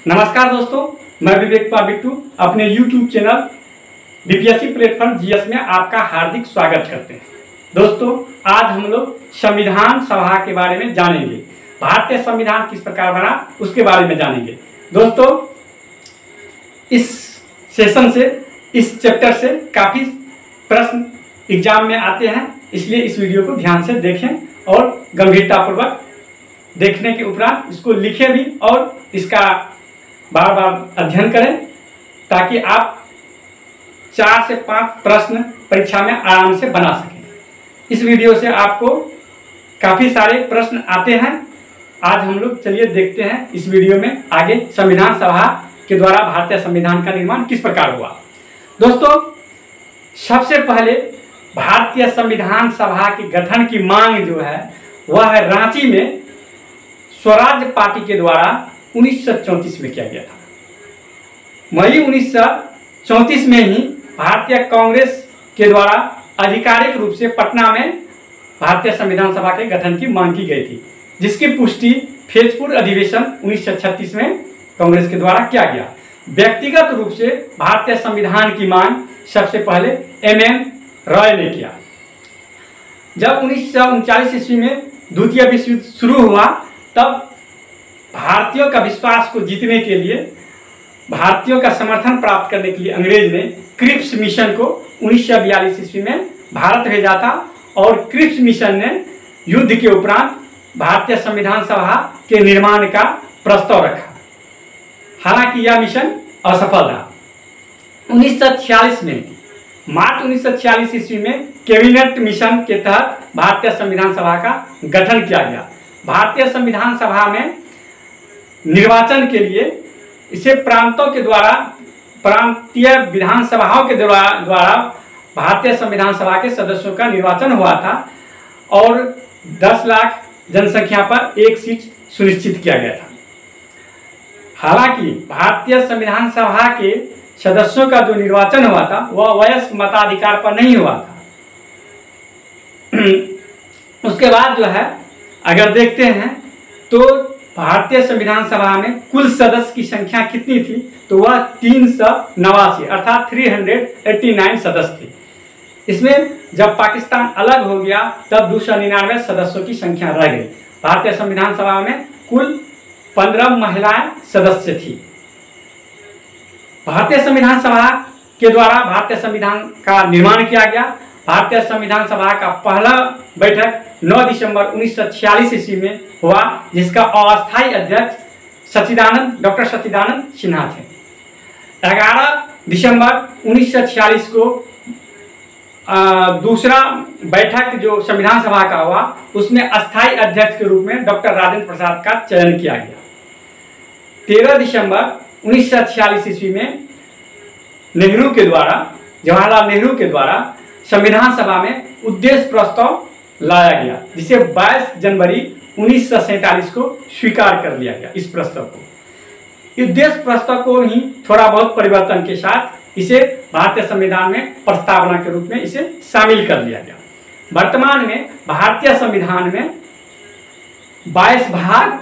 नमस्कार दोस्तों, मैं विवेक कुमार बिट्टू अपने YouTube channel BPSC platform GS में आपका हार्दिक स्वागत करते हैं। दोस्तों, आज हम लोग संविधान सभा के बारे में जानेंगे। भारतीय संविधान किस प्रकार बना उसके बारे में जानेंगे। दोस्तों, इस सेशन से, इस चैप्टर से काफ़ी प्रश्न एग्जाम में आते हैं, इसलिए इस वीडियो को ध्यान से देखें और गंभीरतापूर्वक देखने के उपरांत इसको लिखें भी और इसका बार बार अध्ययन करें, ताकि आप 4 से 5 प्रश्न परीक्षा में आराम से बना सकें। इस वीडियो से आपको काफ़ी सारे प्रश्न आते हैं। आज हम लोग चलिए देखते हैं इस वीडियो में आगे संविधान सभा के द्वारा भारतीय संविधान का निर्माण किस प्रकार हुआ। दोस्तों, सबसे पहले भारतीय संविधान सभा के गठन की मांग जो है वह है रांची में स्वराज पार्टी के द्वारा 1934 में किया गया था। मई 1934 में ही भारतीय कांग्रेस के द्वारा आधिकारिक रूप से पटना में भारतीय संविधान सभा के गठन की मांग की गई थी, जिसकी पुष्टि फैजपुर अधिवेशन 1936 में कांग्रेस के द्वारा किया गया। व्यक्तिगत रूप से भारतीय संविधान की मांग सबसे पहले MM रॉय ने किया। जब 1939 ईस्वी में द्वितीय विश्व युद्ध शुरू हुआ, तब भारतीयों का विश्वास को जीतने के लिए, भारतीयों का समर्थन प्राप्त करने के लिए अंग्रेज ने क्रिप्स मिशन को 1942 ईस्वी में भारत भेजा था और क्रिप्स मिशन ने युद्ध के उपरांत भारतीय संविधान सभा के निर्माण का प्रस्ताव रखा। हालांकि यह मिशन असफल रहा। 1946 में, मार्च 1946 ईस्वी में कैबिनेट मिशन के तहत भारतीय संविधान सभा का गठन किया गया। भारतीय संविधान सभा में निर्वाचन के लिए इसे प्रांतों के द्वारा, प्रांतीय विधानसभाओं के द्वारा भारतीय संविधान सभा के सदस्यों का निर्वाचन हुआ था और 10 लाख जनसंख्या पर एक सीट सुनिश्चित किया गया था। हालांकि भारतीय संविधान सभा के सदस्यों का जो निर्वाचन हुआ था वह वयस्क मताधिकार पर नहीं हुआ था। उसके बाद जो है, अगर देखते हैं तो भारतीय संविधान सभा में कुल सदस्य की संख्या कितनी थी, तो वह 389 अर्थात 389 सदस्य थे। इसमें जब पाकिस्तान अलग हो गया तब 299 सदस्यों की संख्या रह गई। भारतीय संविधान सभा में कुल 15 महिलाएं सदस्य थी। भारतीय संविधान सभा के द्वारा भारतीय संविधान का निर्माण किया गया। भारतीय संविधान सभा का पहला बैठक 9 दिसंबर 1946 ईस्वी में हुआ, जिसका अस्थायी अध्यक्ष डॉक्टर सच्चिदानंद सिन्हा थे। 11 दिसंबर 1946 को दूसरा बैठक जो संविधान सभा का हुआ, उसमें अस्थायी अध्यक्ष के रूप में डॉक्टर राजेंद्र प्रसाद का चयन किया गया। 13 दिसंबर 1946 ईस्वी में जवाहरलाल नेहरू के द्वारा संविधान सभा में उद्देश्य प्रस्ताव लाया गया, जिसे 22 जनवरी 1947 को स्वीकार कर लिया गया। इस प्रस्ताव को, उद्देश्य प्रस्ताव को ही थोड़ा बहुत परिवर्तन के साथ इसे भारतीय संविधान में प्रस्तावना के रूप में इसे शामिल कर लिया गया। वर्तमान में भारतीय संविधान में 22 भाग,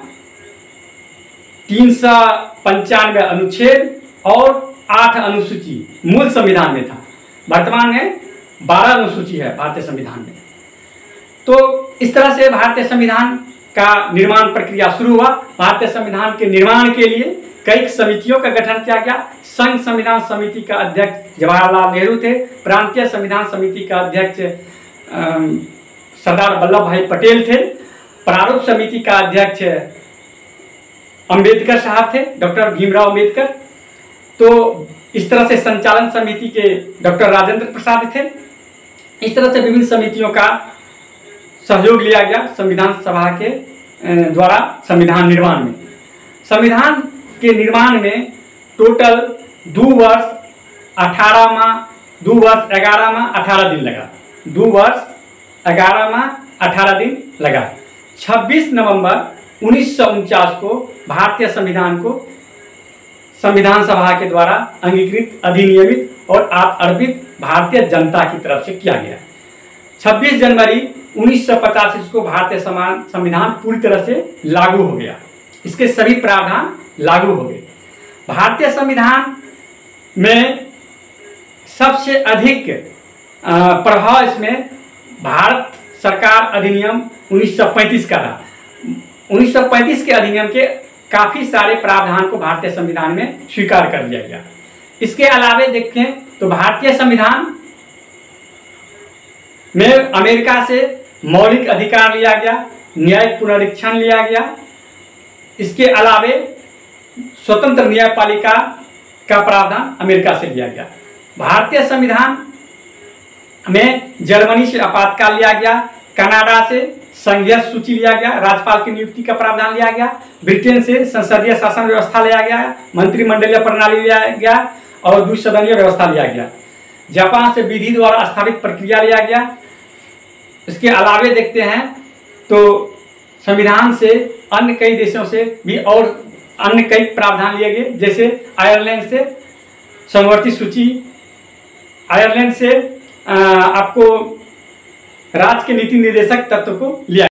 395 अनुच्छेद और 8 अनुसूची मूल संविधान में था। वर्तमान में 12 अनुसूची है भारतीय संविधान में। तो इस तरह से भारतीय संविधान का निर्माण प्रक्रिया शुरू हुआ। भारतीय संविधान के निर्माण के लिए कई समितियों का गठन किया गया। संघ संविधान समिति का अध्यक्ष जवाहरलाल नेहरू थे। प्रांतीय संविधान समिति का अध्यक्ष सरदार वल्लभ भाई पटेल थे। प्रारूप समिति का अध्यक्ष अंबेडकर साहब थे, डॉक्टर भीमराव अंबेडकर। तो इस तरह से संचालन समिति के डॉक्टर राजेंद्र प्रसाद थे। इस तरह से विभिन्न समितियों का सहयोग लिया गया संविधान सभा के द्वारा संविधान निर्माण में। संविधान के निर्माण में टोटल 2 वर्ष 11 माह 18 दिन लगा। 2 वर्ष 11 माह 18 दिन लगा। 26 नवंबर 1949 को भारतीय संविधान को संविधान सभा के द्वारा अंगीकृत, अधिनियमित और अर्पित भारतीय जनता की तरफ से किया गया। 26 जनवरी 1950 को भारतीय संविधान पूरी तरह से लागू हो गया। इसके सभी प्रावधान लागू हो गए। भारतीय संविधान में सबसे अधिक प्रभाव इसमें भारत सरकार अधिनियम 1935 का रहा। 1935 के अधिनियम के काफ़ी सारे प्रावधान को भारतीय संविधान में स्वीकार कर लिया गया। इसके अलावे देखें तो भारतीय संविधान में अमेरिका से मौलिक अधिकार लिया गया, न्यायिक पुनरीक्षण लिया गया। इसके अलावे स्वतंत्र न्यायपालिका का प्रावधान अमेरिका से लिया गया। भारतीय संविधान में जर्मनी से आपातकाल लिया गया, कनाडा से संघीय सूची लिया गया, राज्यपाल की नियुक्ति का प्रावधान लिया गया, ब्रिटेन से संसदीय शासन व्यवस्था लिया गया, मंत्रिमंडलीय प्रणाली लिया गया और द्विसदनीय व्यवस्था लिया गया। जापान से विधि द्वारा स्थापित प्रक्रिया लिया गया। इसके अलावे देखते हैं तो संविधान से अन्य कई देशों से भी और अन्य कई प्रावधान लिए गए, जैसे आयरलैंड से समवर्ती सूची, आयरलैंड से आपको राज्य के नीति निर्देशक तत्व को लिया